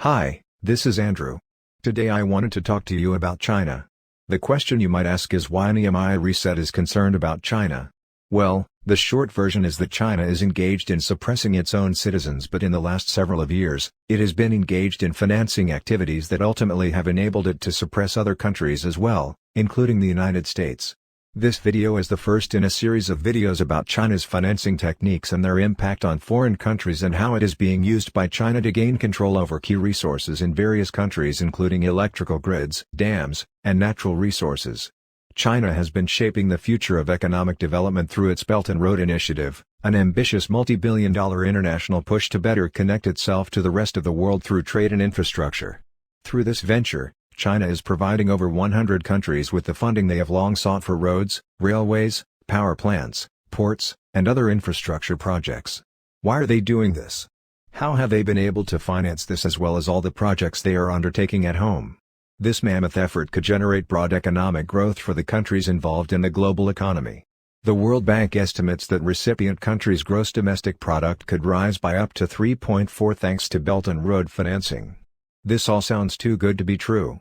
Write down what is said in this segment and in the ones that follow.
Hi, this is Andrew. Today I wanted to talk to you about China. The question you might ask is why Nehemiah Reset is concerned about China. Well, the short version is that China is engaged in suppressing its own citizens, but in the last several of years, it has been engaged in financing activities that ultimately have enabled it to suppress other countries as well, including the United States. This video is the first in a series of videos about China's financing techniques and their impact on foreign countries and how it is being used by China to gain control over key resources in various countries including electrical grids, dams, and natural resources. China has been shaping the future of economic development through its Belt and Road Initiative, an ambitious multi-billion-dollar international push to better connect itself to the rest of the world through trade and infrastructure. Through this venture, China is providing over 100 countries with the funding they have long sought for roads, railways, power plants, ports, and other infrastructure projects. Why are they doing this? How have they been able to finance this as well as all the projects they are undertaking at home? This mammoth effort could generate broad economic growth for the countries involved in the global economy. The World Bank estimates that recipient countries' gross domestic product could rise by up to 3.4 thanks to Belt and Road financing. This all sounds too good to be true.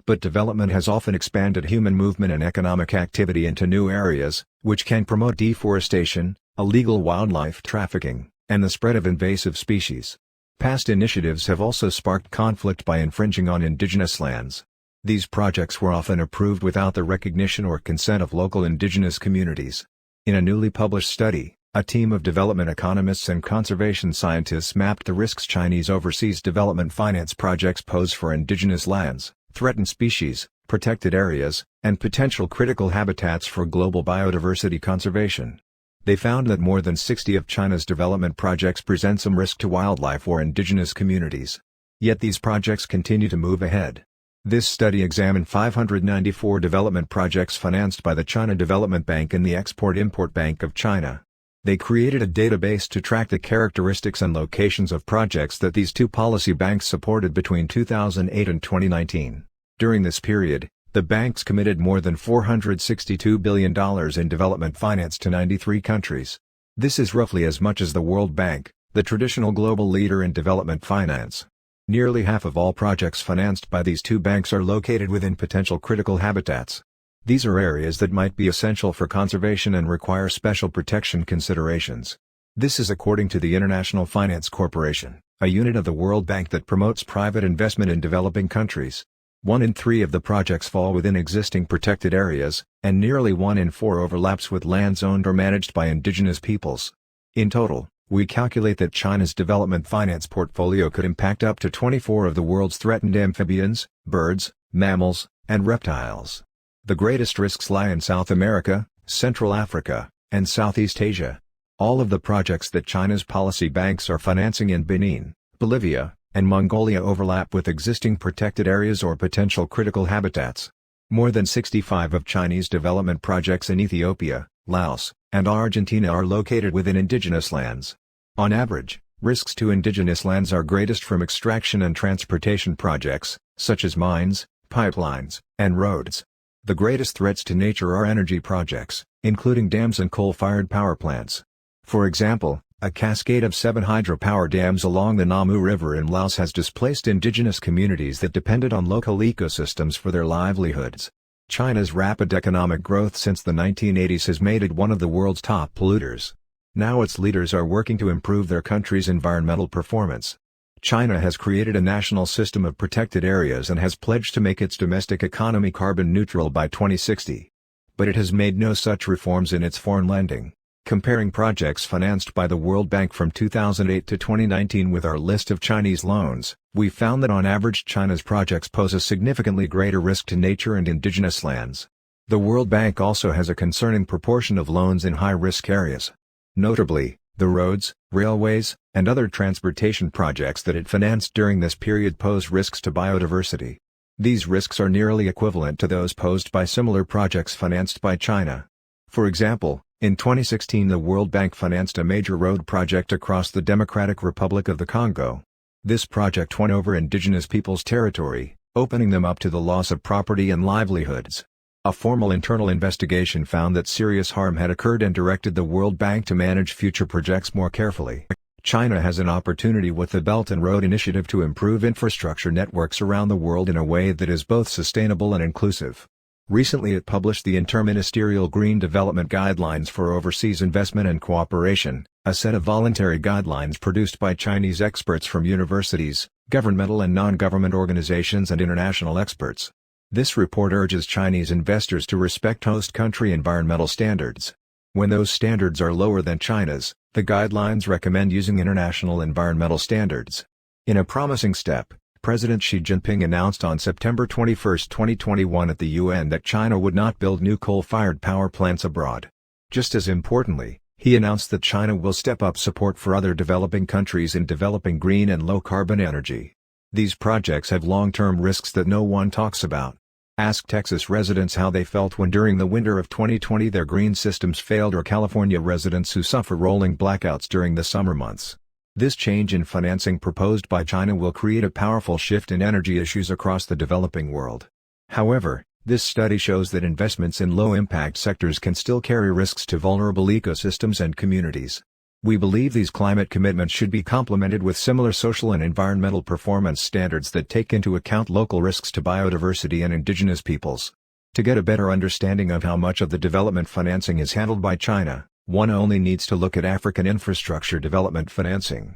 But development has often expanded human movement and economic activity into new areas, which can promote deforestation, illegal wildlife trafficking, and the spread of invasive species. Past initiatives have also sparked conflict by infringing on indigenous lands. These projects were often approved without the recognition or consent of local indigenous communities. In a newly published study, a team of development economists and conservation scientists mapped the risks Chinese overseas development finance projects pose for indigenous lands, threatened species, protected areas, and potential critical habitats for global biodiversity conservation. They found that more than 60 of China's development projects present some risk to wildlife or indigenous communities. Yet these projects continue to move ahead. This study examined 594 development projects financed by the China Development Bank and the Export-Import Bank of China. They created a database to track the characteristics and locations of projects that these two policy banks supported between 2008 and 2019. During this period, the banks committed more than $462 billion in development finance to 93 countries. This is roughly as much as the World Bank, the traditional global leader in development finance. Nearly half of all projects financed by these two banks are located within potential critical habitats. These are areas that might be essential for conservation and require special protection considerations. This is according to the International Finance Corporation, a unit of the World Bank that promotes private investment in developing countries. 1 in 3 of the projects fall within existing protected areas, and nearly 1 in 4 overlaps with lands owned or managed by indigenous peoples. In total, we calculate that China's development finance portfolio could impact up to 24 of the world's threatened amphibians, birds, mammals, and reptiles. The greatest risks lie in South America, Central Africa, and Southeast Asia. All of the projects that China's policy banks are financing in Benin, Bolivia, and Mongolia overlap with existing protected areas or potential critical habitats. More than 65 of Chinese development projects in Ethiopia, Laos, and Argentina are located within indigenous lands. On average, risks to indigenous lands are greatest from extraction and transportation projects, such as mines, pipelines, and roads. The greatest threats to nature are energy projects, including dams and coal-fired power plants. For example, a cascade of 7 hydropower dams along the Namu River in Laos has displaced indigenous communities that depended on local ecosystems for their livelihoods. China's rapid economic growth since the 1980s has made it one of the world's top polluters. Now its leaders are working to improve their country's environmental performance. China has created a national system of protected areas and has pledged to make its domestic economy carbon neutral by 2060. But it has made no such reforms in its foreign lending. Comparing projects financed by the World Bank from 2008 to 2019 with our list of Chinese loans, we found that on average China's projects pose a significantly greater risk to nature and indigenous lands. The World Bank also has a concerning proportion of loans in high-risk areas. Notably, the roads, railways, and other transportation projects that it financed during this period pose risks to biodiversity. These risks are nearly equivalent to those posed by similar projects financed by China. For example, in 2016 the World Bank financed a major road project across the Democratic Republic of the Congo. This project went over indigenous peoples' territory, opening them up to the loss of property and livelihoods. A formal internal investigation found that serious harm had occurred and directed the World Bank to manage future projects more carefully. China has an opportunity with the Belt and Road Initiative to improve infrastructure networks around the world in a way that is both sustainable and inclusive. Recently it published the Interministerial Green Development Guidelines for Overseas Investment and Cooperation, a set of voluntary guidelines produced by Chinese experts from universities, governmental and non-government organizations and international experts. This report urges Chinese investors to respect host country environmental standards. When those standards are lower than China's, the guidelines recommend using international environmental standards. In a promising step, President Xi Jinping announced on September 21, 2021 at the UN that China would not build new coal-fired power plants abroad. Just as importantly, he announced that China will step up support for other developing countries in developing green and low-carbon energy. These projects have long-term risks that no one talks about. Ask Texas residents how they felt when during the winter of 2020 their green systems failed, or California residents who suffer rolling blackouts during the summer months. This change in financing proposed by China will create a powerful shift in energy issues across the developing world. However, this study shows that investments in low-impact sectors can still carry risks to vulnerable ecosystems and communities. We believe these climate commitments should be complemented with similar social and environmental performance standards that take into account local risks to biodiversity and indigenous peoples. To get a better understanding of how much of the development financing is handled by China, one only needs to look at African infrastructure development financing.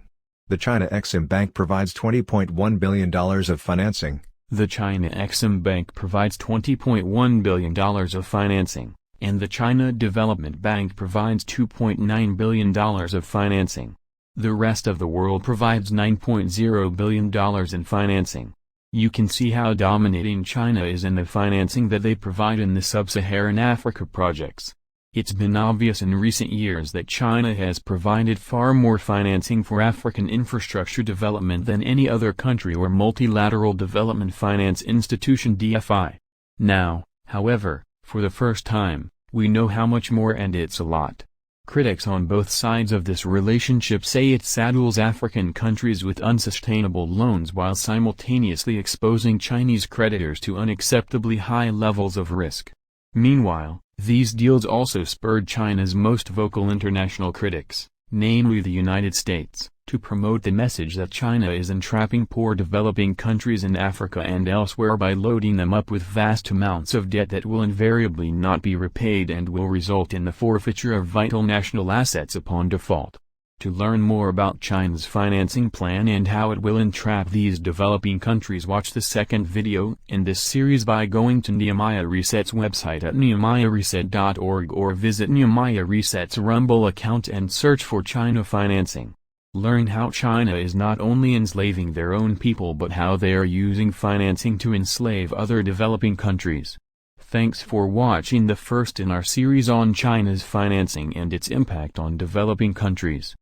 The China Exim Bank provides $20.1 billion of financing. The China Exim Bank provides $20.1 billion of financing, and the China Development Bank provides $2.9 billion of financing. The rest of the world provides $9.0 billion in financing. You can see how dominating China is in the financing that they provide in the sub-Saharan Africa projects. It's been obvious in recent years that China has provided far more financing for African infrastructure development than any other country or multilateral development finance institution (DFI). Now, however, for the first time, we know how much more, and it's a lot. Critics on both sides of this relationship say it saddles African countries with unsustainable loans while simultaneously exposing Chinese creditors to unacceptably high levels of risk. Meanwhile, these deals also spurred China's most vocal international critics, namely the United States, to promote the message that China is entrapping poor developing countries in Africa and elsewhere by loading them up with vast amounts of debt that will invariably not be repaid and will result in the forfeiture of vital national assets upon default. To learn more about China's financing plan and how it will entrap these developing countries, watch the second video in this series by going to Nehemiah Reset's website at nehemiahreset.org or visit Nehemiah Reset's Rumble account and search for China financing. Learn how China is not only enslaving their own people but how they are using financing to enslave other developing countries. Thanks for watching the first in our series on China's financing and its impact on developing countries.